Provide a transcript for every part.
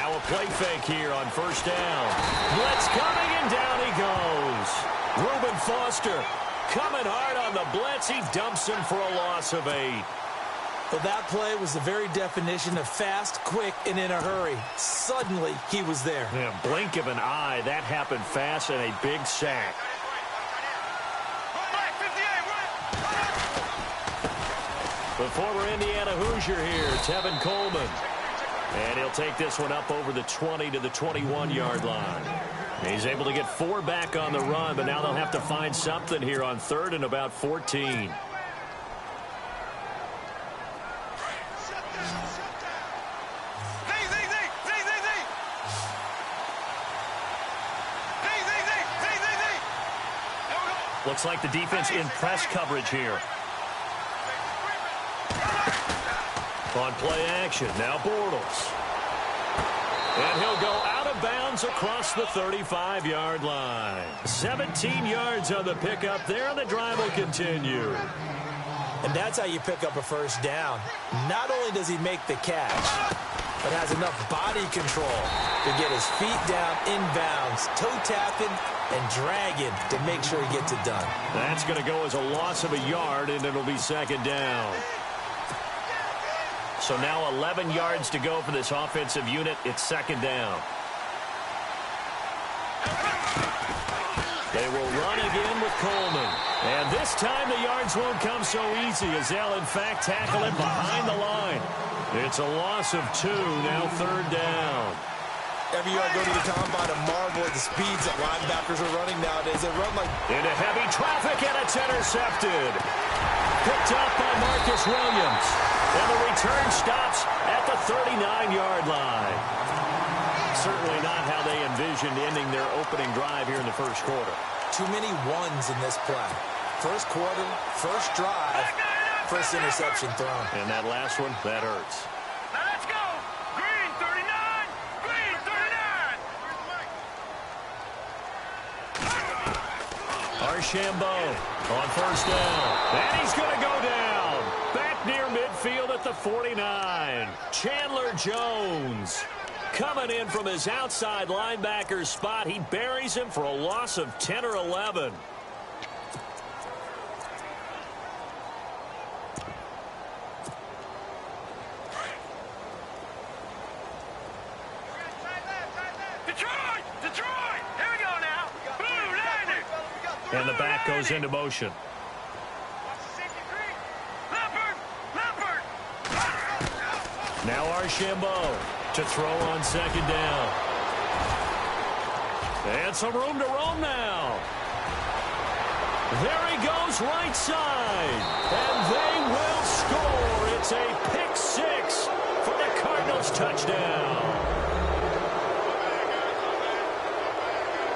Now a play fake here on first down. Blitz coming, and down he goes. Reuben Foster coming hard on the blitz. He dumps him for a loss of 8. Well, that play was the very definition of fast, quick, and in a hurry. Suddenly, he was there. Yeah, blink of an eye. That happened fast, and a big sack. The former Indiana Hoosier here, Tevin Coleman. And he'll take this one up over the 20 to the 21-yard line. He's able to get 4 back on the run, but now they'll have to find something here on 3rd and about 14. Looks like the defense in press coverage here. On play action, now Bortles. And he'll go out of bounds across the 35-yard line. 17 yards on the pickup there, and the drive will continue. And that's how you pick up a first down. Not only does he make the catch, but has enough body control to get his feet down inbounds, toe tapping, and dragging to make sure he gets it done. That's going to go as a loss of a yard, and it'll be 2nd down. So now 11 yards to go for this offensive unit. It's 2nd down. They will run again with Coleman. And this time the yards won't come so easy as they'll, in fact, tackle it behind the line. It's a loss of 2, now 3rd down. Every year I go to the combine, I marvel at the speeds that linebackers are running nowadays. They run like... Into heavy traffic, and it's intercepted. Picked up by Marcus Williams. And the return stops at the 39-yard line. Certainly not how they envisioned ending their opening drive here in the first quarter. Too many ones in this play. First quarter, first drive, first interception thrown. And that last one, that hurts. Now let's go. Green 39. Green 39. Archambault on first down. And he's going to go down. Back near midfield at the 49. Chandler Jones coming in from his outside linebacker spot. He buries him for a loss of 10 or 11. Detroit! Here we go now. Boom, landed. And the back goes into motion. Leopard. Now Archambault to throw on 2nd down. And some room to roam now. There he goes right side. And they will score. It's a pick 6 for the Cardinals touchdown.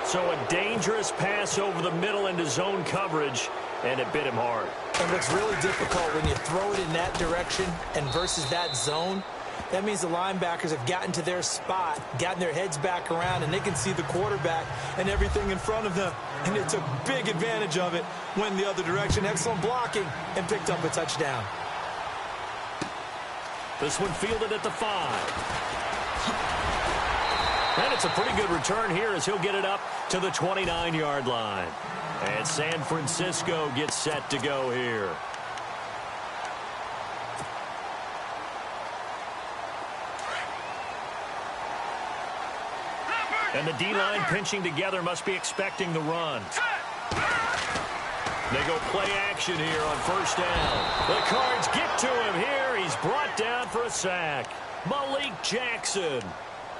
So a dangerous pass over the middle into zone coverage, and it bit him hard. And what's really difficult when you throw it in that direction and versus that zone, that means the linebackers have gotten to their spot, gotten their heads back around, and they can see the quarterback and everything in front of them. And they took big advantage of it, went the other direction, excellent blocking, and picked up a touchdown. This one fielded at the 5. And it's a pretty good return here as he'll get it up to the 29-yard line. And San Francisco gets set to go here. And the D-line pinching together must be expecting the run. They go play action here on first down. The Cards get to him here. He's brought down for a sack. Malik Jackson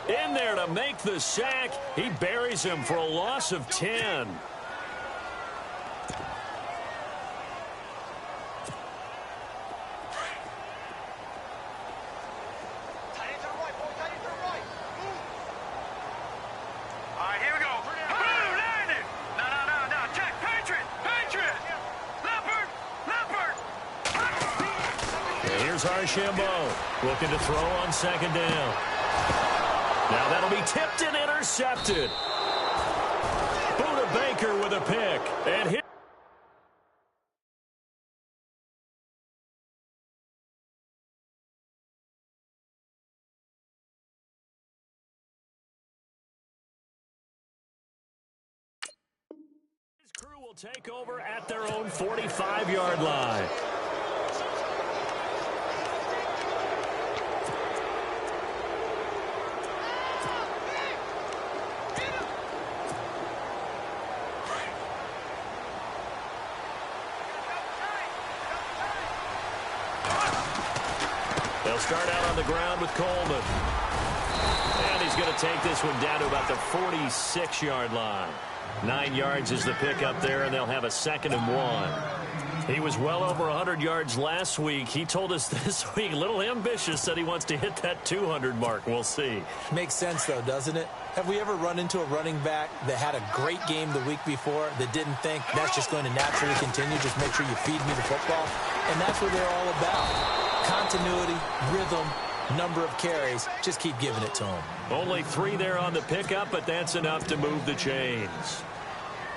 in there to make the sack. He buries him for a loss of 10. Archambault looking to throw on 2nd down. Now that'll be tipped and intercepted. Buda Baker with a pick. And here will take over at their own 45-yard line. They'll start out on the ground with Coleman. And he's going to take this one down to about the 46-yard line. 9 yards is the pickup there, and they'll have a 2nd and 1. He was well over 100 yards last week. He told us this week, a little ambitious, said he wants to hit that 200 mark. We'll see. Makes sense, though, doesn't it? Have we ever run into a running back that had a great game the week before that didn't think that's just going to naturally continue? Just make sure you feed me the football. And that's what they're all about. Continuity, rhythm, number of carries. Just keep giving it to him. Only 3 there on the pickup, but that's enough to move the chains.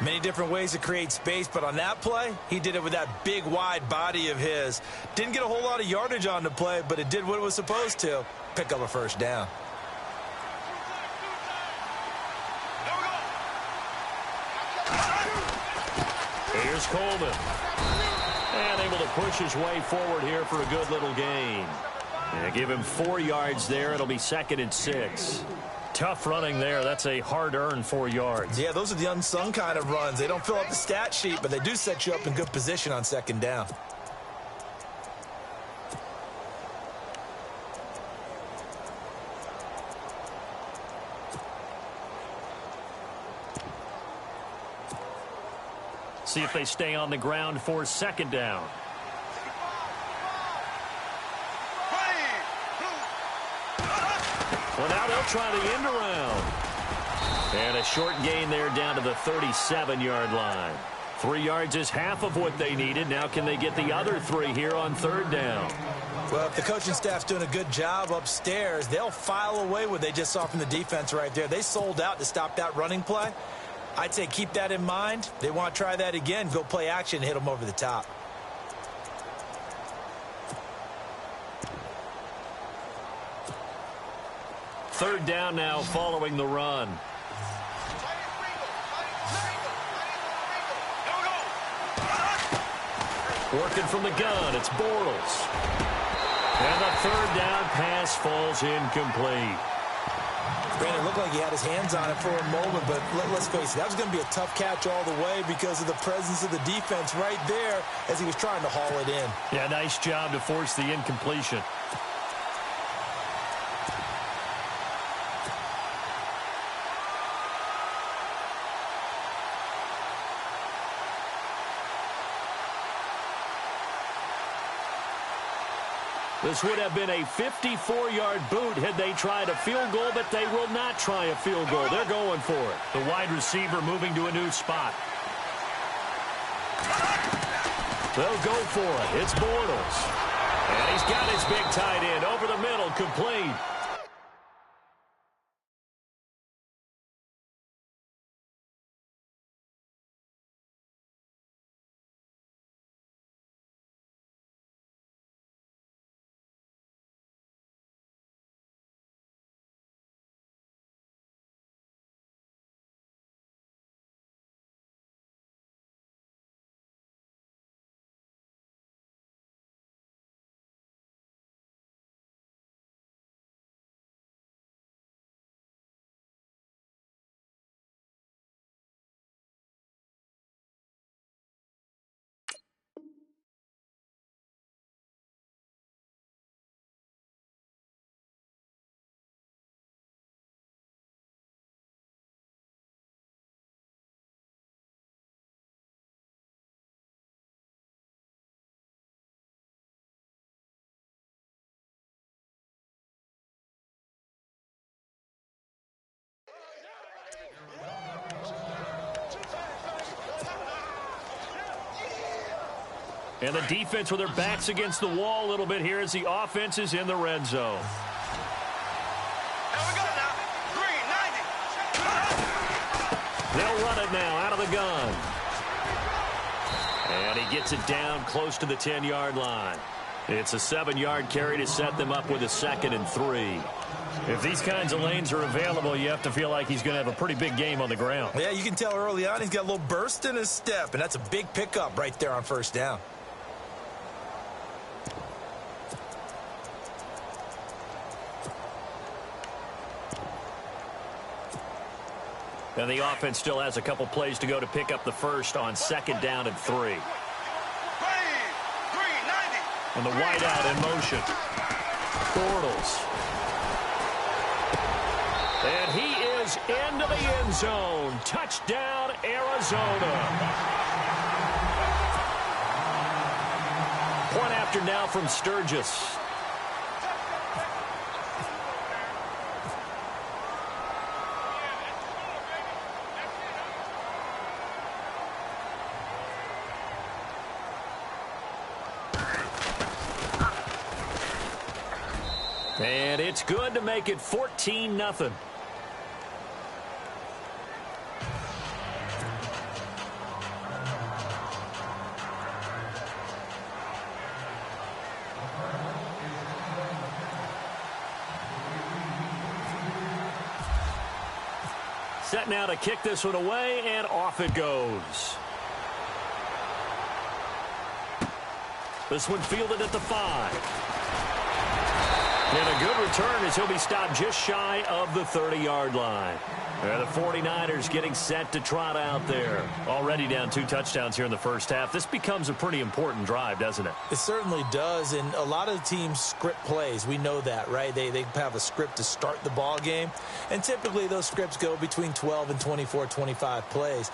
Many different ways to create space, but on that play, he did it with that big, wide body of his. Didn't get a whole lot of yardage on the play, but it did what it was supposed to. Pick up a first down. Here's Coleman. And able to push his way forward here for a good little gain. Yeah, give him 4 yards there. It'll be 2nd and 6. Tough running there. That's a hard-earned 4 yards. Yeah, those are the unsung kind of runs. They don't fill up the stat sheet, but they do set you up in good position on 2nd down. See if they stay on the ground for 2nd down. Well, now they'll try the end around. And a short gain there down to the 37-yard line. 3 yards is half of what they needed. Now can they get the other 3 here on 3rd down? Well, if the coaching staff's doing a good job upstairs, they'll file away what they just saw from the defense right there. They sold out to stop that running play. I'd say keep that in mind. They want to try that again, go play action, and hit them over the top. Third down now following the run. Working from the gun, it's Bortles. And the 3rd down pass falls incomplete. Brandon, it looked like he had his hands on it for a moment, but let's face it, that was going to be a tough catch all the way because of the presence of the defense right there as he was trying to haul it in. Yeah, nice job to force the incompletion. This would have been a 54-yard boot had they tried a field goal, but they will not try a field goal. They're going for it. The wide receiver moving to a new spot. They'll go for it. It's Bortles. And he's got his big tight end over the middle, complete. And the defense with their backs against the wall a little bit here as the offense is in the red zone. Here we go now. Green, 90. They'll run it now out of the gun. And he gets it down close to the 10-yard line. It's a 7-yard carry to set them up with a 2nd and 3. If these kinds of lanes are available, you have to feel like he's going to have a pretty big game on the ground. Yeah, you can tell early on he's got a little burst in his step, and that's a big pickup right there on first down. And the offense still has a couple plays to go to pick up the first on 2nd down and 3. And the wideout in motion. Bortles. And he is into the end zone. Touchdown, Arizona. Point after now from Sturgis. And it's good to make it 14-0. Set now to kick this one away, and off it goes. This one fielded at the 5. And a good return as he'll be stopped just shy of the 30-yard line. The 49ers getting set to trot out there. Already down 2 touchdowns here in the first half. This becomes a pretty important drive, doesn't it? It certainly does, and a lot of teams script plays. We know that, right? They have a script to start the ball game, and typically those scripts go between 12 and 24, 25 plays.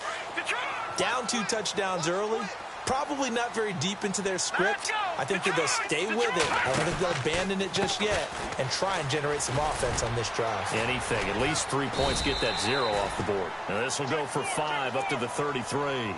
Down 2 touchdowns early. Probably not very deep into their script. I think that they'll stay with it. I don't think they'll abandon it just yet and try and generate some offense on this drive. Anything. At least 3 points, get that 0 off the board. Now this will go for 5 up to the 33.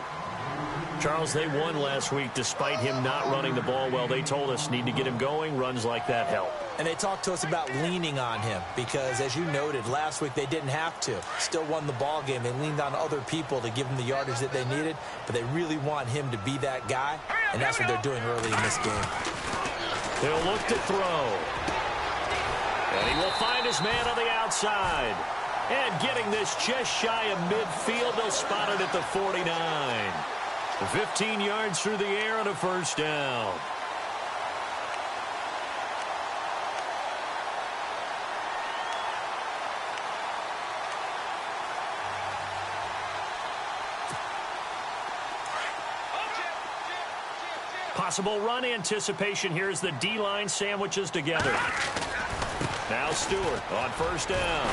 Charles, they won last week despite him not running the ball well. They told us need to get him going. Runs like that help. And they talked to us about leaning on him because, as you noted, last week they didn't have to. Still won the ball game. They leaned on other people to give them the yardage that they needed, but they really want him to be that guy, and that's what they're doing early in this game. He'll look to throw. And he will find his man on the outside. And getting this just shy of midfield, they'll spot it at the 49. 15 yards through the air and a first down. Possible run anticipation here as the D-line sandwiches together. Now Stewart on first down.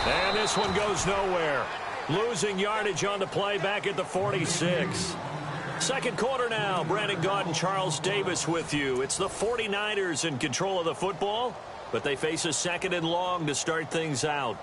And this one goes nowhere. Losing yardage on the play back at the 46. Second quarter now. Brandon Gaud and Charles Davis with you. It's the 49ers in control of the football, but they face a 2nd and long to start things out.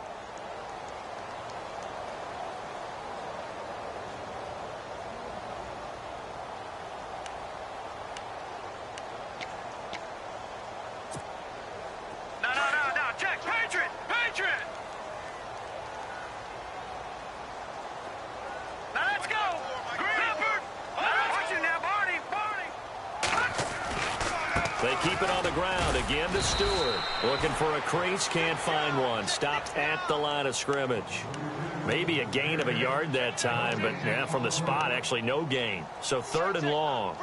They keep it on the ground. Again to Stewart. Looking for a crease. Can't find one. Stopped at the line of scrimmage. Maybe a gain of a yard that time, but yeah, from the spot, actually no gain. So 3rd and long.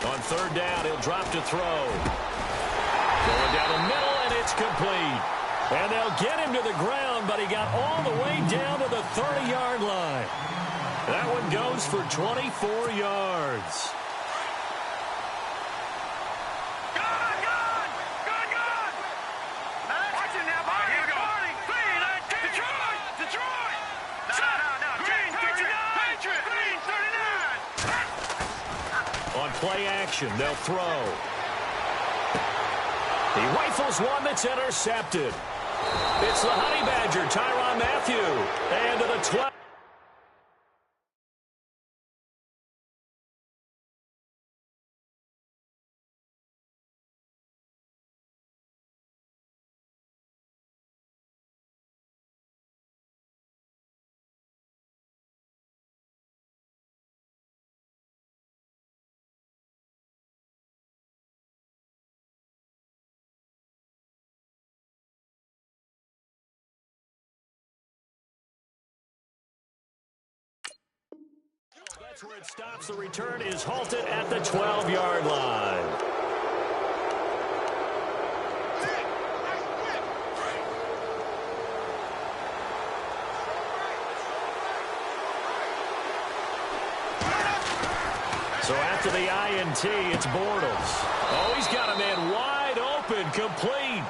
On 3rd down, he'll drop to throw. Going down the middle, and it's complete. And they'll get him to the ground, but he got all the way down to the 30-yard line. That one goes for 24 yards. On play action, they'll throw. He rifles one that's intercepted. It's the Honey Badger, Tyrann Mathieu. And to the 12. That's where it stops. The return is halted at the 12-yard line. So after the INT, it's Bortles. Oh, he's got a man wide open, complete.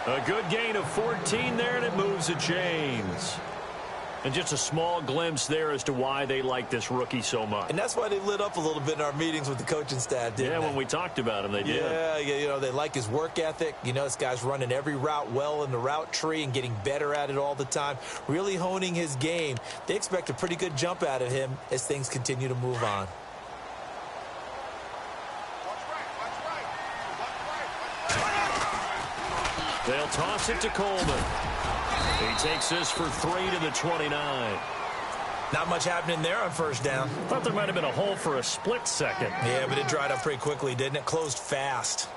A good gain of 14 there, and it moves the chains. And just a small glimpse there as to why they like this rookie so much. And that's why they lit up a little bit in our meetings with the coaching staff, didn't they? Yeah, when we talked about him, they did. Yeah, you know, they like his work ethic. You know, this guy's running every route well in the route tree and getting better at it all the time, really honing his game. They expect a pretty good jump out of him as things continue to move on. They'll toss it to Coleman. He takes this for 3 to the 29. Not much happening there on first down. Thought there might have been a hole for a split second. Yeah, but it dried up pretty quickly, didn't it? Closed fast.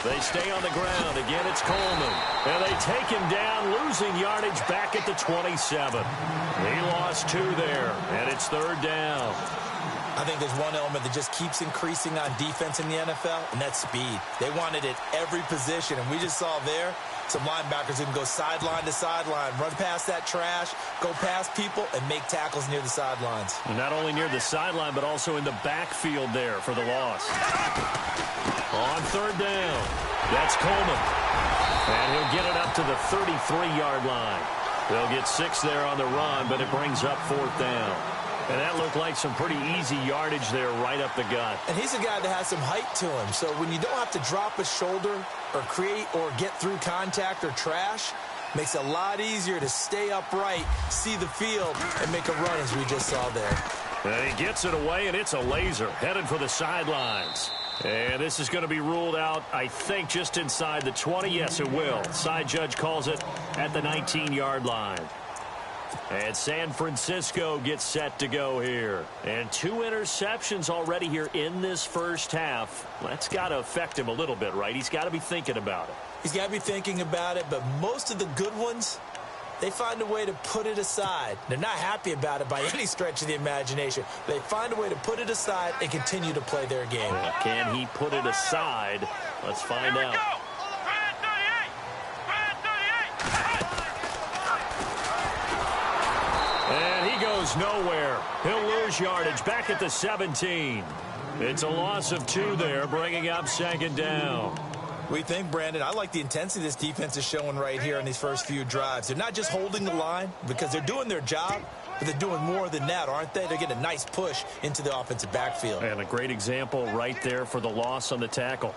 They stay on the ground. Again, it's Coleman. And they take him down, losing yardage back at the 27. He lost 2 there, and it's third down. I think there's one element that just keeps increasing on defense in the NFL, and that's speed. They want it at every position, and we just saw there some linebackers who can go sideline to sideline, run past that trash, go past people, and make tackles near the sidelines. And not only near the sideline, but also in the backfield there for the loss. On third down, that's Coleman. And he'll get it up to the 33-yard line. They'll get 6 there on the run, but it brings up fourth down. And that looked like some pretty easy yardage there right up the gut. And he's a guy that has some height to him. So when you don't have to drop a shoulder or create or get through contact or trash, makes it a lot easier to stay upright, see the field, and make a run as we just saw there. And he gets it away, and it's a laser headed for the sidelines. And this is going to be ruled out, I think, just inside the 20. Yes, it will. Side judge calls it at the 19-yard line. And San Francisco gets set to go here. And 2 interceptions already here in this first half. That's got to affect him a little bit, right? He's got to be thinking about it. He's got to be thinking about it, but most of the good ones, they find a way to put it aside. They're not happy about it by any stretch of the imagination. They find a way to put it aside and continue to play their game. Well, can he put it aside? Let's find out. And he goes nowhere. He'll lose yardage back at the 17. It's a loss of 2 there, bringing up second down. We think, Brandon, I like the intensity this defense is showing right here in these first few drives. They're not just holding the line because they're doing their job, but they're doing more than that, aren't they? They're getting a nice push into the offensive backfield. And a great example right there for the loss on the tackle.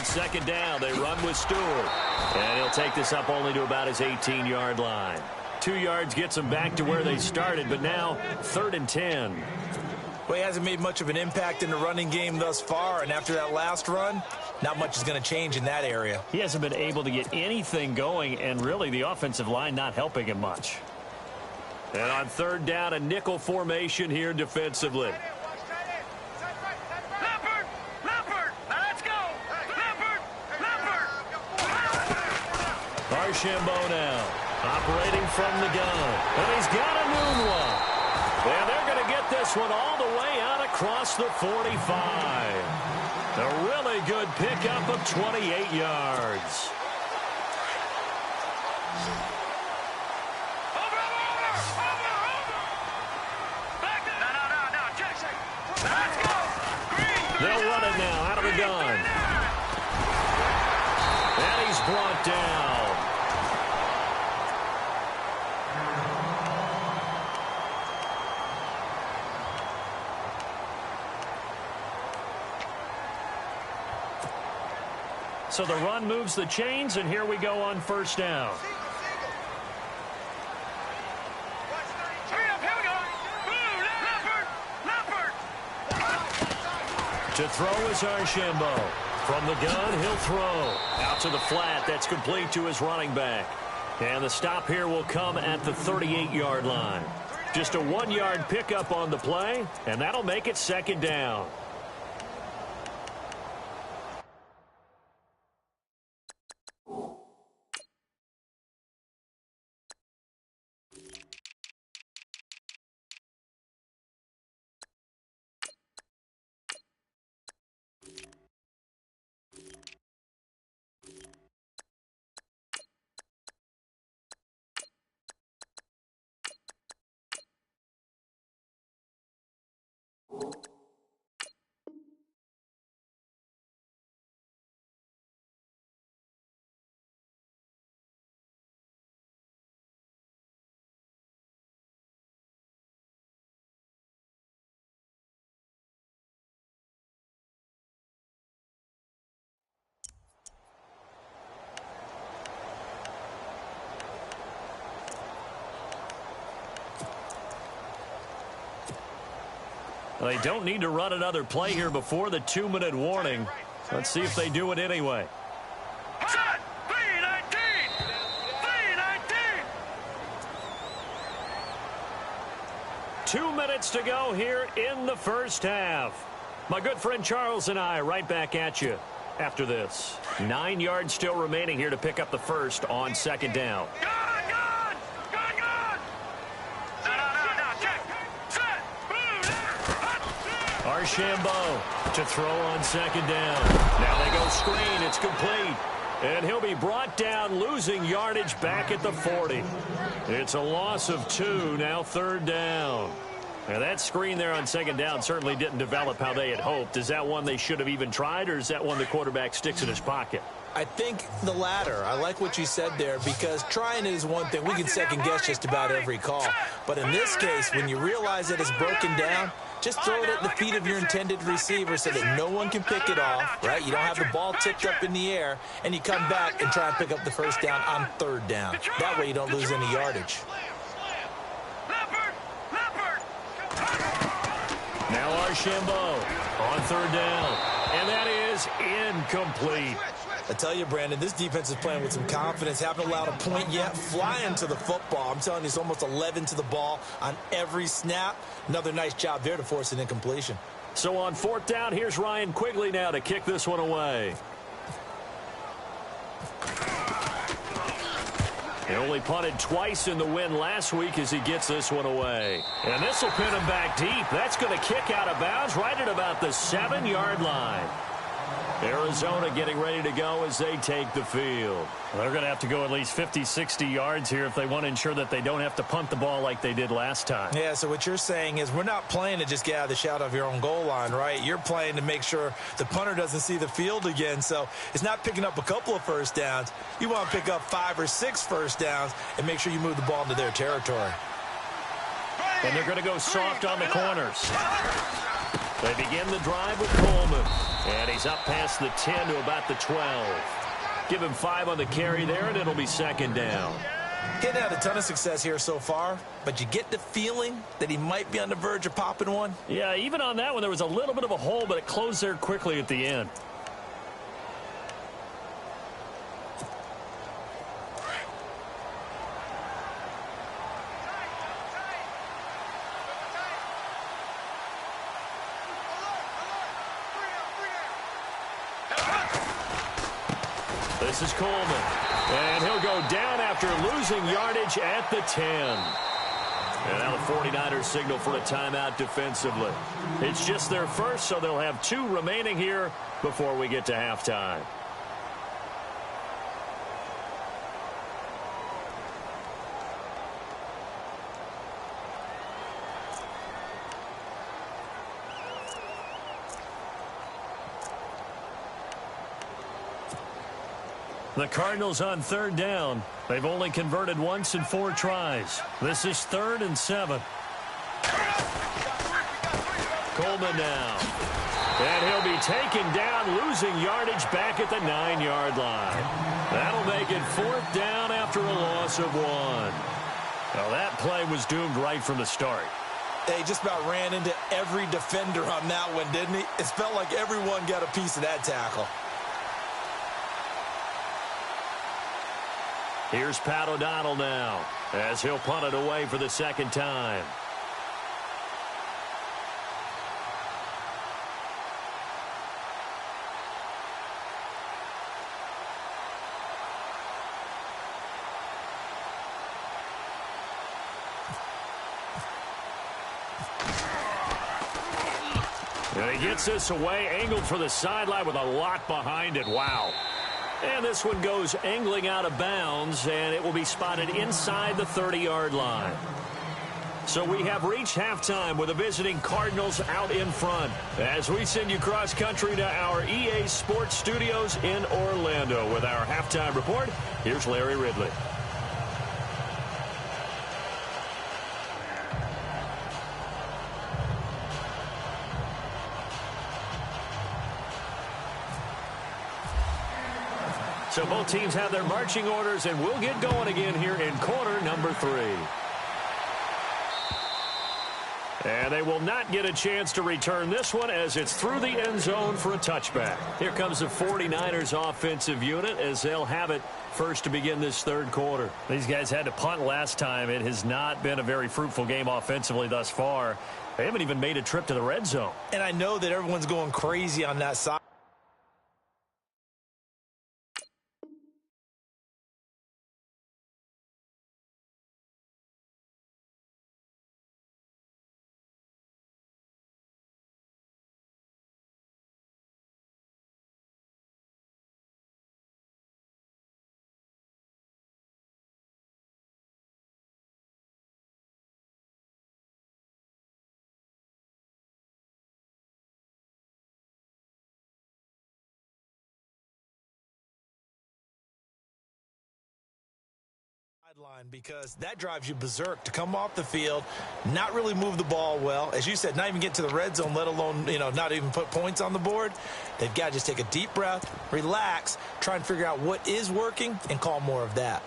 Second down, they run with Stewart. And he'll take this up only to about his 18-yard line. 2 yards gets them back to where they started, but now 3rd and 10. Well, he hasn't made much of an impact in the running game thus far, and after that last run, not much is going to change in that area. He hasn't been able to get anything going, and really the offensive line not helping him much. And on 3rd down, a nickel formation here defensively. Archambault now, operating from the gun. And he's got a new one. And they're going to get this one all the way out across the 45. A really good pickup of 28 yards. They'll run it now out of the gun. And he's brought down. So the run moves the chains, and here we go on first down. To throw is Archambault. From the gun, he'll throw. Out to the flat. That's complete to his running back. And the stop here will come at the 38-yard line. Just a 1-yard pickup on the play, and that'll make it second down. They don't need to run another play here before the 2-minute warning. Let's see if they do it anyway. Set! B-19! B-19! 2 minutes to go here in the first half. My good friend Charles and I right back at you after this. 9 yards still remaining here to pick up the first on second down. Gun! No, check! Set! Boom! Archambault to throw on second down. Now they go screen. It's complete. And he'll be brought down, losing yardage back at the 40. It's a loss of 2, now third down. Now that screen there on second down certainly didn't develop how they had hoped. Is that one they should have even tried, or is that one the quarterback sticks in his pocket? I think the latter. I like what you said there, because trying it is one thing. We can second-guess just about every call. But in this case, when you realize that it's broken down, just throw it at the feet of your intended receiver so that no one can pick it off, right? You don't have the ball tipped up in the air, and you come back and try and pick up the first down on third down. That way you don't lose any yardage. Now Archambault on third down. And that is incomplete. I tell you, Brandon, this defense is playing with some confidence. Haven't allowed a point yet. Flying to the football. I'm telling you, it's almost 11 to the ball on every snap. Another nice job there to force an incompletion. So on fourth down, here's Ryan Quigley now to kick this one away. He only punted twice in the win last week as he gets this one away. And this will pin him back deep. That's going to kick out of bounds right at about the 7-yard line. Arizona getting ready to go as they take the field. They're going to have to go at least 50, 60 yards here if they want to ensure that they don't have to punt the ball like they did last time. Yeah, so what you're saying is we're not playing to just get out of the shadow of your own goal line, right? You're playing to make sure the punter doesn't see the field again. So it's not picking up a couple of first downs. You want to pick up 5 or 6 first downs and make sure you move the ball into their territory. And they're going to go soft on the corners. They begin the drive with Coleman. And he's up past the 10 to about the 12. Give him 5 on the carry there, and it'll be second down. He hadn't had a ton of success here so far, but you get the feeling that he might be on the verge of popping one. Yeah, even on that one, there was a little bit of a hole, but it closed there quickly at the end. This is Coleman, and he'll go down after losing yardage at the 10. And now the 49ers signal for a timeout defensively. It's just their first, so they'll have 2 remaining here before we get to halftime. The Cardinals on third down. They've only converted once in 4 tries. This is 3rd and 7. Coleman now. And he'll be taken down, losing yardage back at the 9-yard line. That'll make it 4th down after a loss of 1. Well, that play was doomed right from the start. They just about ran into every defender on that one, didn't he? It felt like everyone got a piece of that tackle. Here's Pat O'Donnell now, as he'll punt it away for the 2nd time. And he gets this away, angled for the sideline with a lot behind it. Wow. And this one goes angling out of bounds, and it will be spotted inside the 30-yard line. So we have reached halftime with the visiting Cardinals out in front. As we send you cross-country to our EA Sports Studios in Orlando with our halftime report, here's Larry Ridley. So both teams have their marching orders, and we'll get going again here in quarter number 3. And they will not get a chance to return this one as it's through the end zone for a touchback. Here comes the 49ers offensive unit as they'll have it first to begin this 3rd quarter. These guys had to punt last time. It has not been a very fruitful game offensively thus far. They haven't even made a trip to the red zone. And I know that everyone's going crazy on that side. Because that drives you berserk to come off the field, not really move the ball well. As you said, not even get to the red zone, let alone, not even put points on the board. They've got to just take a deep breath, relax, try and figure out what is working and call more of that.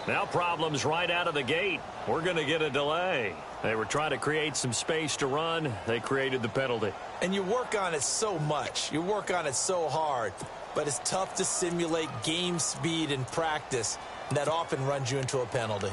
Now problems right out of the gate. We're going to get a delay. They were trying to create some space to run. They created the penalty. And you work on it so much. You work on it so hard. But it's tough to simulate game speed in practice. That often runs you into a penalty.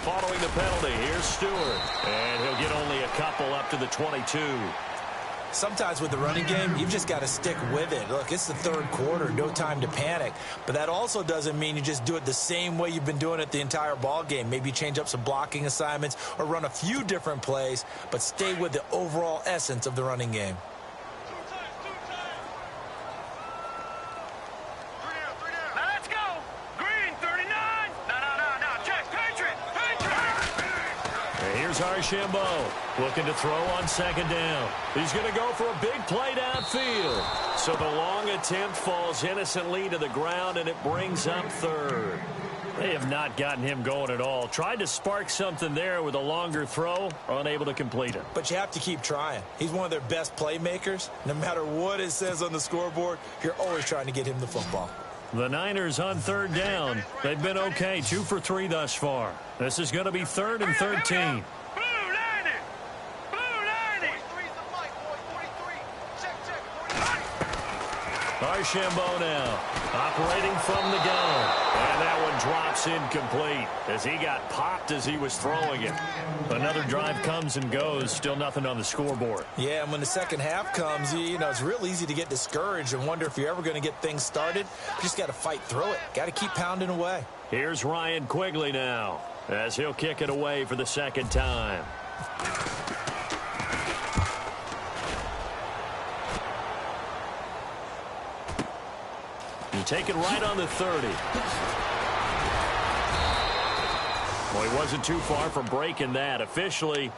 Following the penalty, here's Stewart. And he'll get only a couple up to the 22. Sometimes with the running game, you've just got to stick with it. Look, it's the 3rd quarter, no time to panic. But that also doesn't mean you just do it the same way you've been doing it the entire ball game. Maybe change up some blocking assignments or run a few different plays, but stay with the overall essence of the running game. Archambault looking to throw on 2nd down. He's going to go for a big play downfield. So the long attempt falls innocently to the ground, and it brings up 3rd. They have not gotten him going at all. Tried to spark something there with a longer throw, unable to complete it. But you have to keep trying. He's one of their best playmakers. No matter what it says on the scoreboard, you're always trying to get him the football. The Niners on 3rd down. They've been okay, 2 for 3 thus far. This is going to be 3rd and 13. Archambault now, operating from the gun. And that one drops incomplete as he got popped as he was throwing it. Another drive comes and goes, still nothing on the scoreboard. Yeah, and when the second half comes, you know, it's real easy to get discouraged and wonder if you're ever going to get things started. You just got to fight through it. Got to keep pounding away. Here's Ryan Quigley now as he'll kick it away for the second time. Take it right on the 30. Well, he wasn't too far from breaking that. Officially,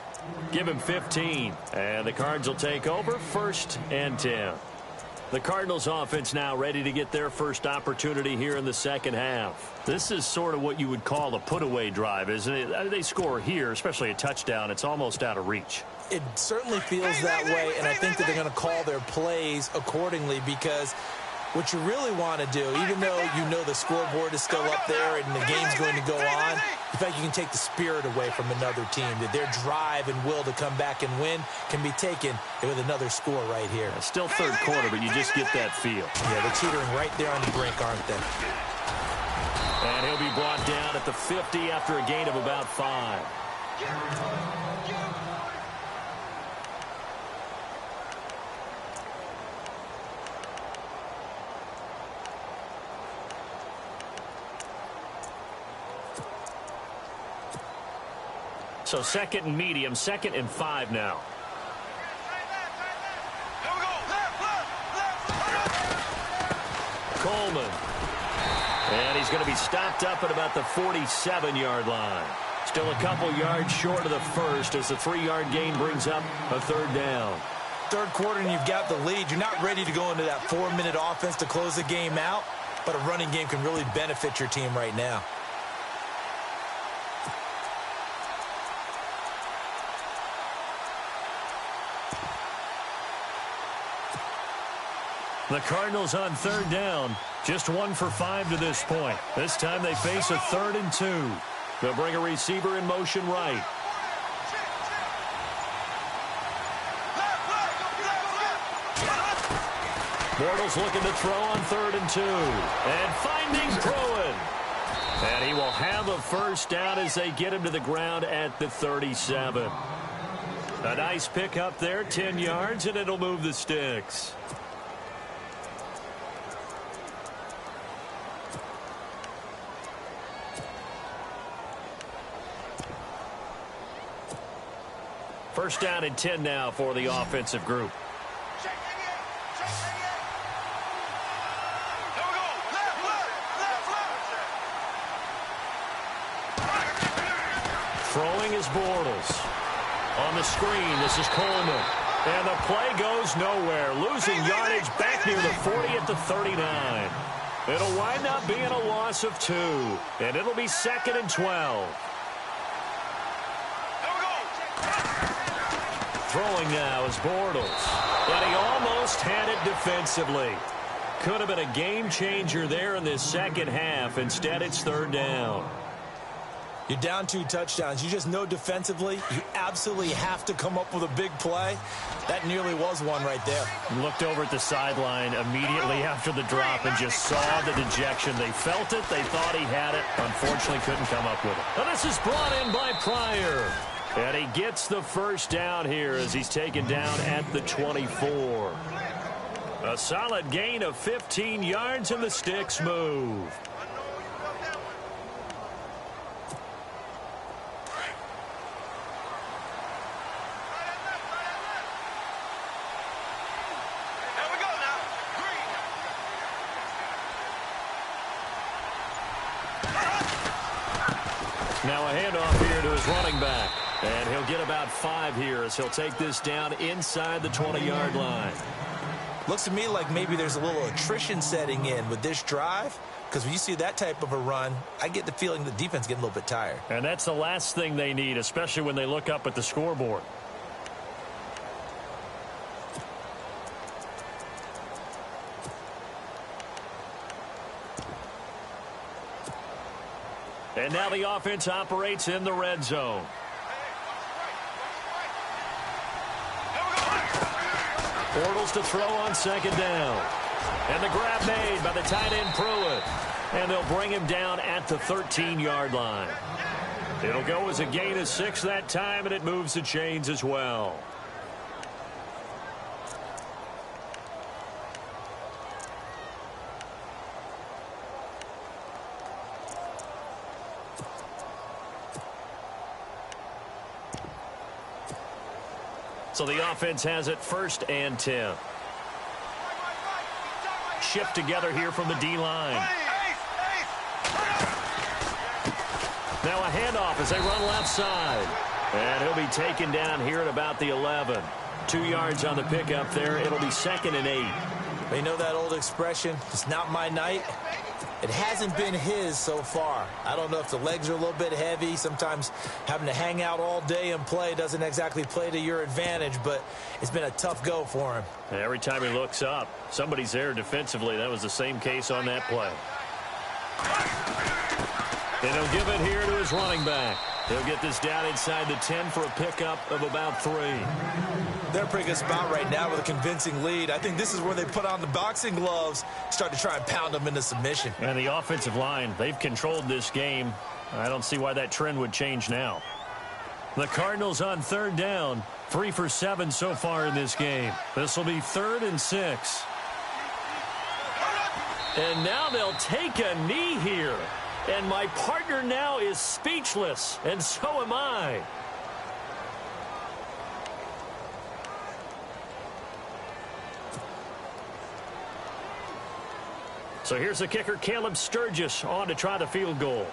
give him 15. And the Cards will take over 1st and 10. The Cardinals offense now ready to get their first opportunity here in the second half. This is sort of what you would call a put-away drive, isn't it? They score here, especially a touchdown. It's almost out of reach. It certainly feels that way, and I think that they're going to call their plays accordingly because what you really want to do, even though you know the scoreboard is still up there and the game's going to go on, in fact, you can take the spirit away from another team. That their drive and will to come back and win can be taken with another score right here. Still third quarter, but you just get that feel. Yeah, they're teetering right there on the brink, aren't they? And he'll be brought down at the 50 after a gain of about 5. So 2nd and medium, 2nd and 5 now. Coleman. And he's going to be stopped up at about the 47-yard line. Still a couple yards short of the first as the 3-yard gain brings up a 3rd down. Third quarter and you've got the lead. You're not ready to go into that 4-minute offense to close the game out, but a running game can really benefit your team right now. The Cardinals on 3rd down, just 1 for 5 to this point. This time they face a 3rd and 2. They'll bring a receiver in motion right. Bortles looking to throw on 3rd and 2. And finding Pruitt. And he will have a first down as they get him to the ground at the 37. A nice pick up there, 10 yards, and it'll move the sticks. First down and 10 now for the offensive group. Throwing is Bortles. On the screen, this is Coleman. And the play goes nowhere. Losing yardage back near the 40 at the 39. It'll wind up being a loss of 2. And it'll be 2nd and 12. Throwing now is Bortles. And he almost had it defensively. Could have been a game changer there in this second half. Instead, it's 3rd down. You're down 2 touchdowns. You just know defensively you absolutely have to come up with a big play. That nearly was one right there. Looked over at the sideline immediately after the drop and just saw the dejection. They felt it. They thought he had it. Unfortunately, couldn't come up with it. And this is brought in by Pryor. And he gets the first down here as he's taken down at the 24. A solid gain of 15 yards and the sticks move. Now a handoff here to his running back. And he'll get about 5 here as he'll take this down inside the 20-yard line. Looks to me like maybe there's a little attrition setting in with this drive, because when you see that type of a run, I get the feeling the defense getting a little bit tired. And that's the last thing they need, especially when they look up at the scoreboard. And now the offense operates in the red zone. Bortles to throw on 2nd down. And the grab made by the tight end Pruitt. And they'll bring him down at the 13-yard line. It'll go as a gain of 6 that time, and it moves the chains as well. So the offense has it 1st and 10. Shift together here from the D-line. Now a handoff as they run left side. And he'll be taken down here at about the 11. 2 yards on the pickup there. It'll be 2nd and 8. You know that old expression, it's not my night? It hasn't been his so far. I don't know if the legs are a little bit heavy. Sometimes having to hang out all day and play doesn't exactly play to your advantage, but it's been a tough go for him. And every time he looks up, somebody's there defensively. That was the same case on that play. And he'll give it here to his running back. He'll get this down inside the 10 for a pickup of about 3. They're in a pretty good spot right now with a convincing lead. I think this is where they put on the boxing gloves, start to try and pound them into submission. And the offensive line, they've controlled this game. I don't see why that trend would change now. The Cardinals on 3rd down, 3 for 7 so far in this game. This will be 3rd and 6. And now they'll take a knee here. And my partner now is speechless, and so am I. So here's the kicker, Caleb Sturgis, on to try the field goal.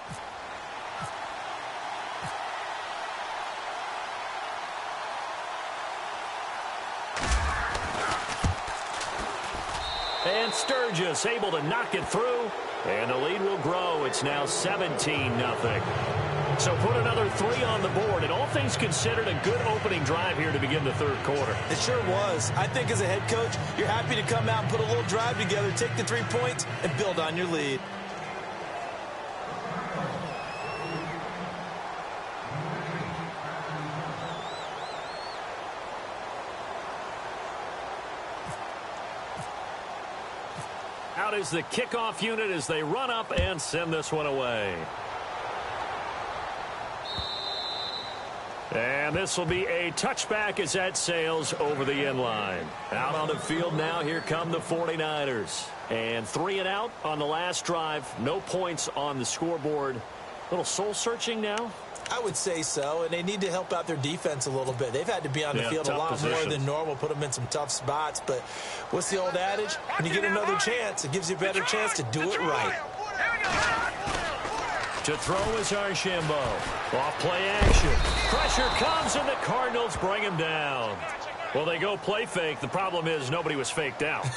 And Sturgis able to knock it through. And the lead will grow. It's now 17-0. So put another 3 on the board. And all things considered, a good opening drive here to begin the 3rd quarter. It sure was. I think as a head coach, you're happy to come out and put a little drive together, take the 3 points, and build on your lead. Out is the kickoff unit as they run up and send this one away. And this will be a touchback as that sails over the end line. Out on the field now, here come the 49ers. And 3 and out on the last drive. No points on the scoreboard. A little soul-searching now? I would say so, and they need to help out their defense a little bit. They've had to be on the field a lot more than normal, put them in some tough spots. But what's the old adage? When you get another chance, it gives you a better chance to do it right. To throw is Archambault. Off play action. Pressure comes, and the Cardinals bring him down. Well, they go play fake. The problem is nobody was faked out.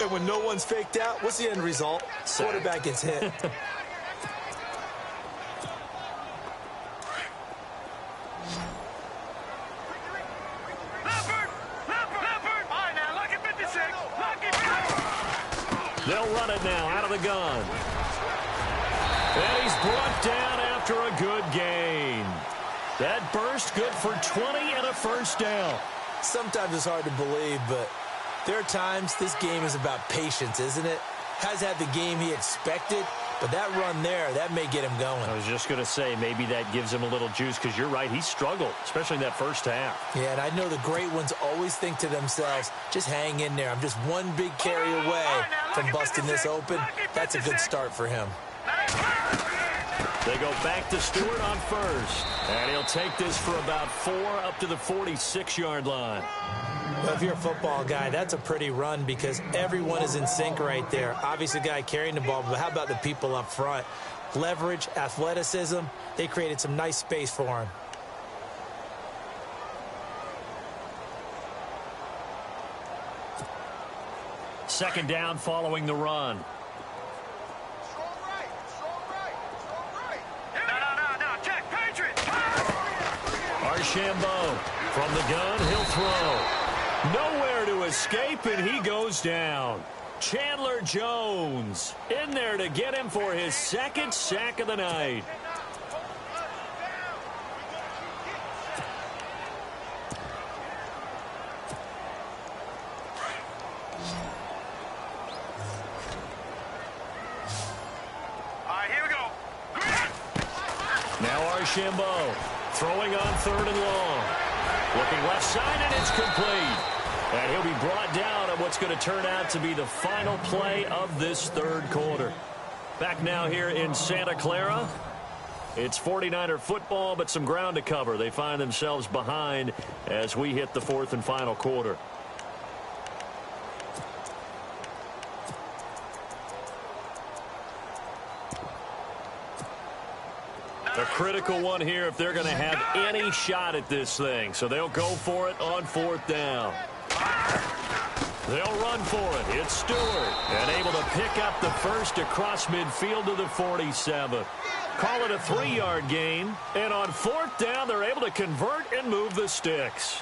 And when no one's faked out, what's the end result? Quarterback gets hit. They'll run it now out of the gun. And he's brought down after a good gain. That burst good for 20 and a 1st down. Sometimes it's hard to believe, but there are times this game is about patience, isn't it? Has had the game he expected, but that run there, that may get him going. I was just going to say, maybe that gives him a little juice, because you're right, he struggled, especially in that 1st half. Yeah, and I know the great ones always think to themselves, just hang in there. I'm just one big carry away from busting this open. That's a good start for him. They go back to Stewart on 1st. And he'll take this for about 4 up to the 46-yard line. Well, if you're a football guy, that's a pretty run because everyone is in sync right there. Obviously, the guy carrying the ball, but how about the people up front? Leverage, athleticism, they created some nice space for him. Second down following the run. Archambault from the gun, he'll throw. Nowhere to escape, and he goes down. Chandler Jones in there to get him for his 2nd sack of the night. Archambault throwing on 3rd and long. Looking left side, and it's complete. And he'll be brought down at what's going to turn out to be the final play of this 3rd quarter. Back now here in Santa Clara. It's 49er football, but some ground to cover. They find themselves behind as we hit the 4th and final quarter. A critical one here if they're going to have any shot at this thing. So they'll go for it on 4th down. They'll run for it. It's Stewart. And able to pick up the first across midfield to the 47. Call it a 3-yard gain. And on 4th down, they're able to convert and move the sticks.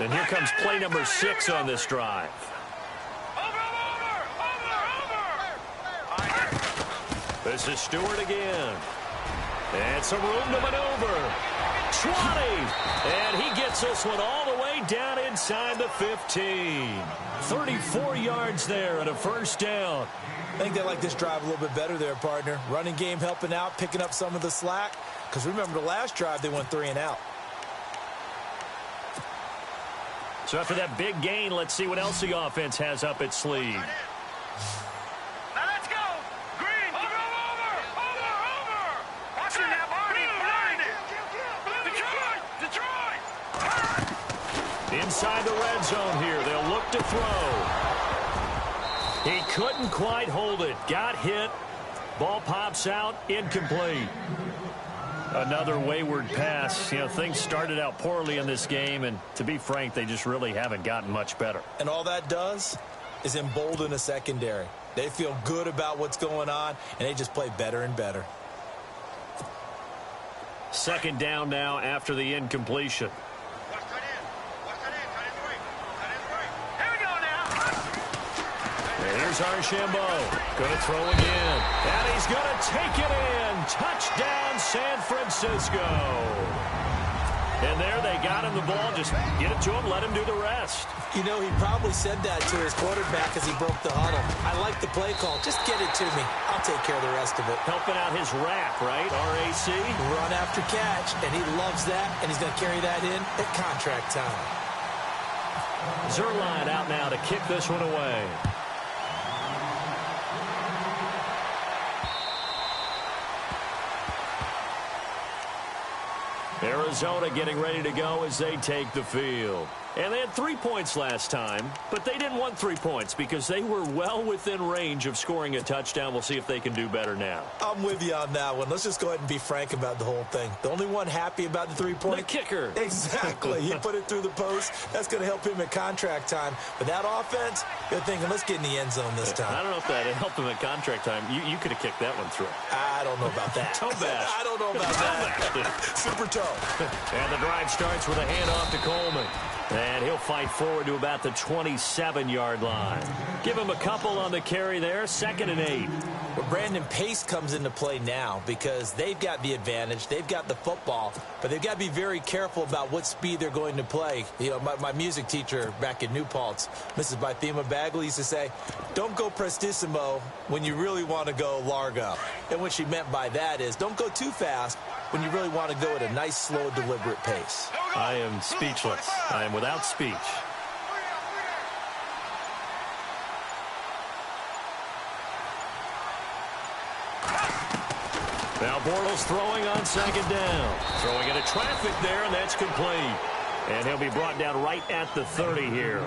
And here comes play number 6 on this drive. This is Stewart again. And some room to maneuver. 20. And he gets this one all the way down inside the 15. 34 yards there and a 1st down. I think they like this drive a little bit better there, partner. Running game helping out, picking up some of the slack. Because remember the last drive, they went 3 and out. So after that big gain, let's see what else the offense has up its sleeve. Now let's go. Green. Over. Watch it now, Barney. Detroit. Inside the red zone here. They'll look to throw. He couldn't quite hold it. Got hit. Ball pops out. Incomplete. Another wayward pass. You know, things started out poorly in this game, and to be frank, they just really haven't gotten much better. And all that does is embolden a secondary. They feel good about what's going on, and they just play better and better. 2nd down now after the incompletion. Here's Archambault. Going to throw again. And he's going to take it in. Touchdown, San Francisco. And there they got him the ball. Just get it to him, let him do the rest. You know, he probably said that to his quarterback as he broke the huddle. I like the play call. Just get it to me. I'll take care of the rest of it. Helping out his RAC, right? R-A-C? Run after catch, and he loves that, and he's going to carry that in at contract time. Zerline out now to kick this one away. Arizona getting ready to go as they take the field. And they had 3 points last time, but they didn't want 3 points because they were well within range of scoring a touchdown. We'll see if they can do better now. I'm with you on that one. Let's just go ahead and be frank about the whole thing. The only one happy about the 3-point? The kicker. Exactly. He put it through the post. That's going to help him at contract time. But that offense, you're thinking, let's get in the end zone this time. I don't know if that helped him at contract time. You could have kicked that one through. I don't know about that. Toe bash. I don't know about that. Super toe. And the drive starts with a handoff to Coleman. And he'll fight forward to about the 27-yard line. Give him a couple on the carry there. 2nd and 8. Well, Brandon, pace comes into play now because they've got the advantage. They've got the football, but they've got to be very careful about what speed they're going to play. You know, my music teacher back in New Paltz, Mrs. Bythema Bagley, used to say, don't go prestissimo when you really want to go largo. And what she meant by that is don't go too fast when you really want to go at a nice, slow, deliberate pace. I am speechless. I am without speech. Now Bortles throwing on 2nd down. Throwing into traffic there, and that's complete. And he'll be brought down right at the 30 here.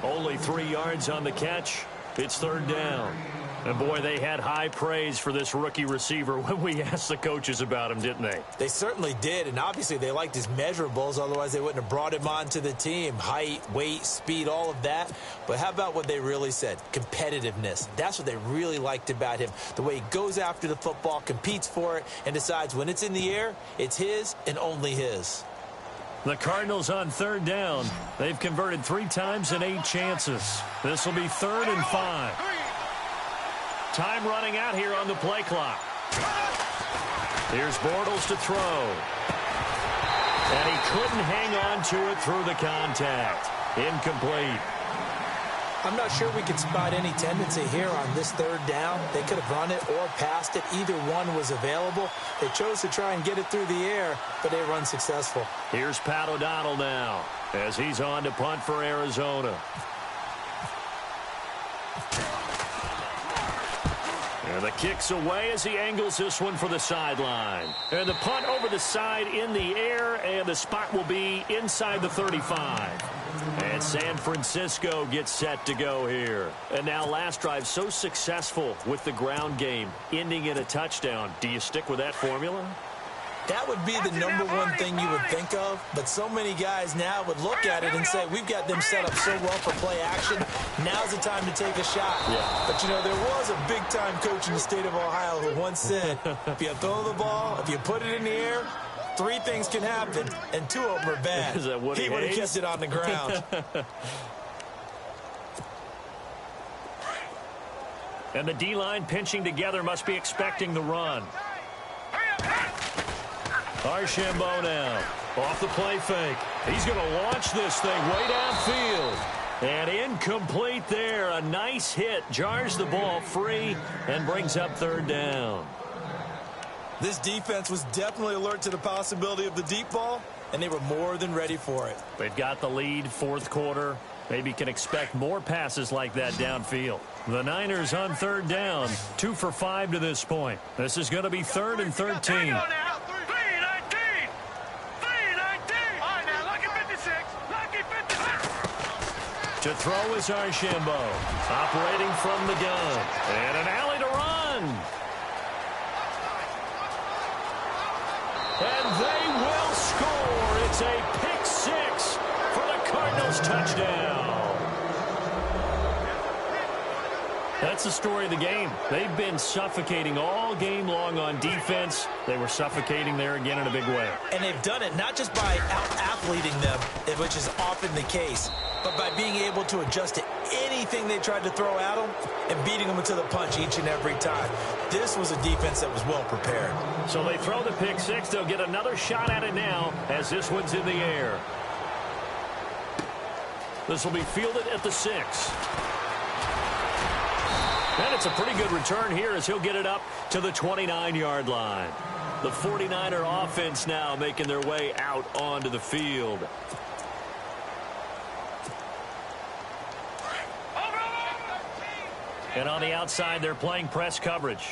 Only 3 yards on the catch. It's 3rd down. And, boy, they had high praise for this rookie receiver when we asked the coaches about him, didn't they? They certainly did, and obviously they liked his measurables. Otherwise, they wouldn't have brought him onto the team. Height, weight, speed, all of that. But how about what they really said? Competitiveness. That's what they really liked about him. The way he goes after the football, competes for it, and decides when it's in the air, it's his and only his. The Cardinals on 3rd down. They've converted 3 times and 8 chances. This will be 3rd and 5. Time running out here on the play clock. Here's Bortles to throw. And he couldn't hang on to it through the contact. Incomplete. I'm not sure we could spot any tendency here on this third down. They could have run it or passed it. Either one was available. They chose to try and get it through the air, but they were unsuccessful. Here's Pat O'Donnell now as he's on to punt for Arizona. And the kick's away as he angles this one for the sideline. And the punt over the side in the air, and the spot will be inside the 35. And San Francisco gets set to go here. And now last drive so successful with the ground game, ending in a touchdown. Do you stick with that formula? That would be the number one thing you would think of, but so many guys now would look at it and say, we've got them set up so well for play action, now's the time to take a shot. Yeah. But, you know, there was a big-time coach in the state of Ohio who once said, if you throw the ball, if you put it in the air, 3 things can happen, and 2 of them are bad. Is that what he would have kept it on the ground. And the D-line pinching together must be expecting the run. Archambault now off the play fake. He's going to launch this thing way downfield. And incomplete there. A nice hit. Jars the ball free and brings up third down. This defense was definitely alert to the possibility of the deep ball, and they were more than ready for it. They've got the lead, fourth quarter. Maybe can expect more passes like that downfield. The Niners on third down, 2 for 5 to this point. This is going to be 3rd and 13. To throw is Archambault, operating from the gun. And an alley to run. And they will score. It's a pick 6 for the Cardinals touchdown. That's the story of the game. They've been suffocating all game long on defense. They were suffocating there again in a big way. And they've done it not just by out-athleting them, which is often the case, but by being able to adjust to anything they tried to throw at them and beating them into the punch each and every time. This was a defense that was well prepared. So they throw the pick 6. They'll get another shot at it now as this one's in the air. This will be fielded at the 6. And it's a pretty good return here as he'll get it up to the 29-yard line. The 49er offense now making their way out onto the field. And on the outside, they're playing press coverage.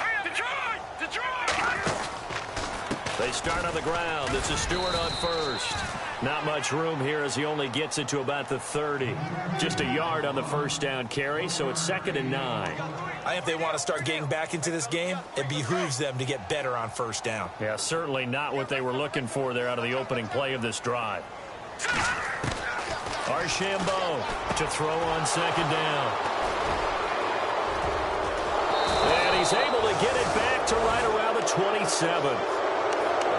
They start on the ground. This is Stewart on first. Not much room here as he only gets it to about the 30. Just a yard on the first down carry, so it's 2nd and 9. I think if they want to start getting back into this game, it behooves them to get better on first down. Yeah, certainly not what they were looking for there out of the opening play of this drive. Archambault to throw on 2nd down. And he's able to get it back to right around the 27.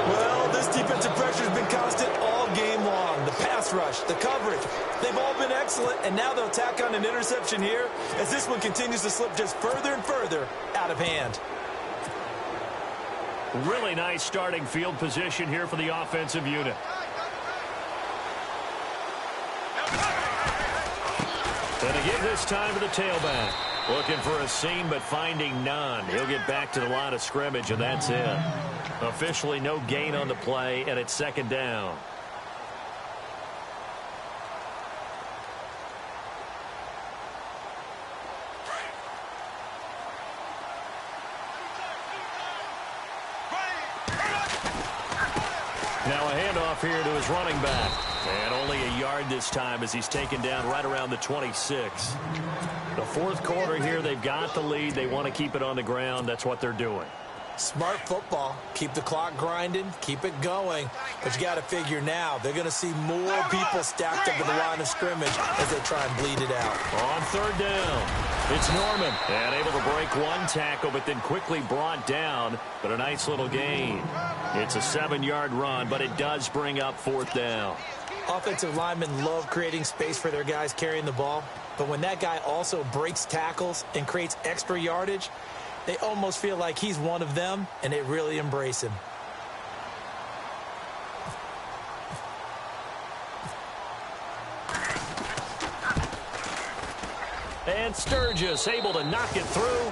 Well, this defensive pressure has been constant all game long. The pass rush, the coverage, they've all been excellent, and now they'll tack on an interception here as this one continues to slip just further and further out of hand. Really nice starting field position here for the offensive unit. And to give this time to the tailback. Looking for a seam, but finding none. He'll get back to the line of scrimmage, and that's it. Officially no gain on the play, and it's 2nd down. Now a handoff here to his running back. And only a yard this time as he's taken down right around the 26. The fourth quarter here, they've got the lead. They want to keep it on the ground. That's what they're doing. Smart football. Keep the clock grinding. Keep it going. But you got to figure now they're going to see more people stacked up at the line of scrimmage as they try and bleed it out. On 3rd down, it's Norman. And able to break one tackle, but then quickly brought down. But a nice little gain. It's a 7-yard run, but it does bring up 4th down. Offensive linemen love creating space for their guys carrying the ball. But when that guy also breaks tackles and creates extra yardage, they almost feel like he's one of them, and they really embrace him. And Sturgis able to knock it through.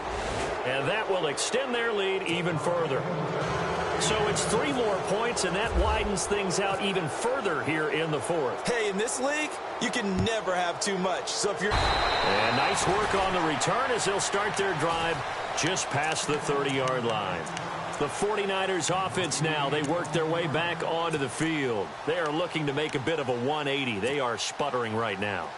And that will extend their lead even further. So it's 3 more points, and that widens things out even further here in the fourth. Hey, in this league, you can never have too much. So if you're... And nice work on the return as they'll start their drive just past the 30-yard line. The 49ers offense now, they work their way back onto the field. They are looking to make a bit of a 180. They are sputtering right now.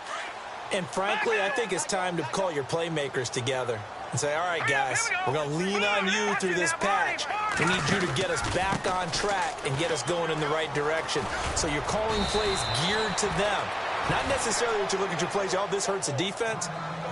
And frankly, I think it's time to call your playmakers together and say, all right, guys, we're going to lean on you through this patch. We need you to get us back on track and get us going in the right direction. So you're calling plays geared to them. Not necessarily that you look at your plays, oh, this hurts the defense.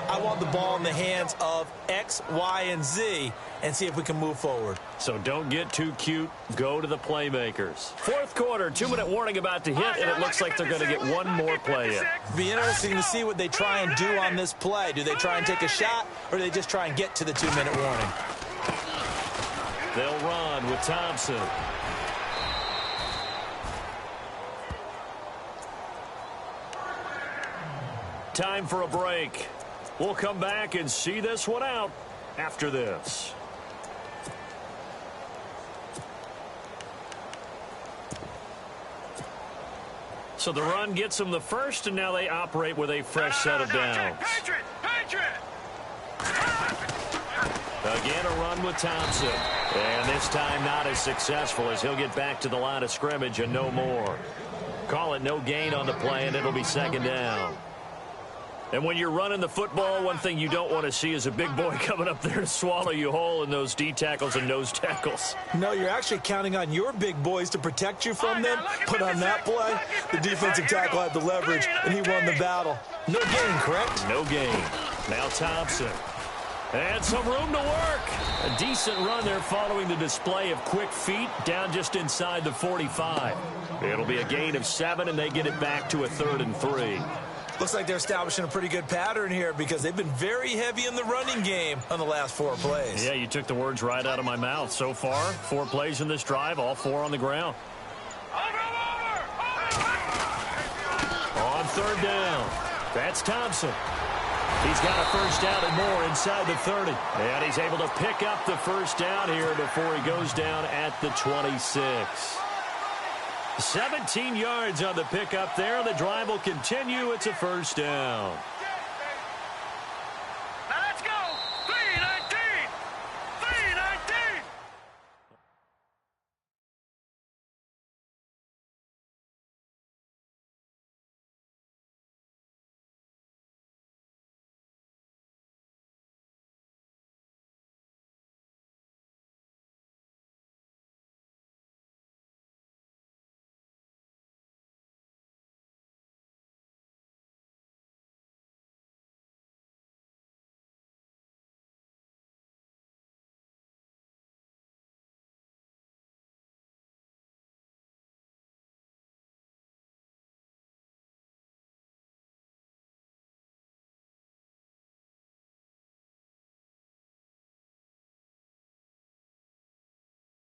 I want the ball in the hands of X, Y, and Z and see if we can move forward. So don't get too cute. Go to the playmakers. Fourth quarter, 2-minute warning about to hit, and it looks like they're going to get one more play in. It'll be interesting to see what they try and do on this play. Do they try and take a shot, or do they just try and get to the 2-minute warning? They'll run with Thompson. Time for a break. We'll come back and see this one out after this. So the run gets them the first, and now they operate with a fresh set of downs. Again, a run with Thompson. And this time not as successful as he'll get back to the line of scrimmage and no more. Call it no gain on the play, and it'll be second down. And when you're running the football, one thing you don't want to see is a big boy coming up there to swallow you whole in those D tackles and nose tackles. No, you're actually counting on your big boys to protect you from them. But on that play, the defensive tackle had the leverage, and he won the battle. No gain, correct? No gain. Now Thompson. And some room to work. A decent run there following the display of quick feet down just inside the 45. It'll be a gain of 7, and they get it back to a 3rd and 3. Looks like they're establishing a pretty good pattern here because they've been very heavy in the running game on the last 4 plays. Yeah, you took the words right out of my mouth. So far, 4 plays in this drive, all 4 on the ground. On 3rd down, that's Thompson. He's got a first down and more inside the 30. And he's able to pick up the first down here before he goes down at the 26. 17 yards on the pickup there. The drive will continue. It's a first down.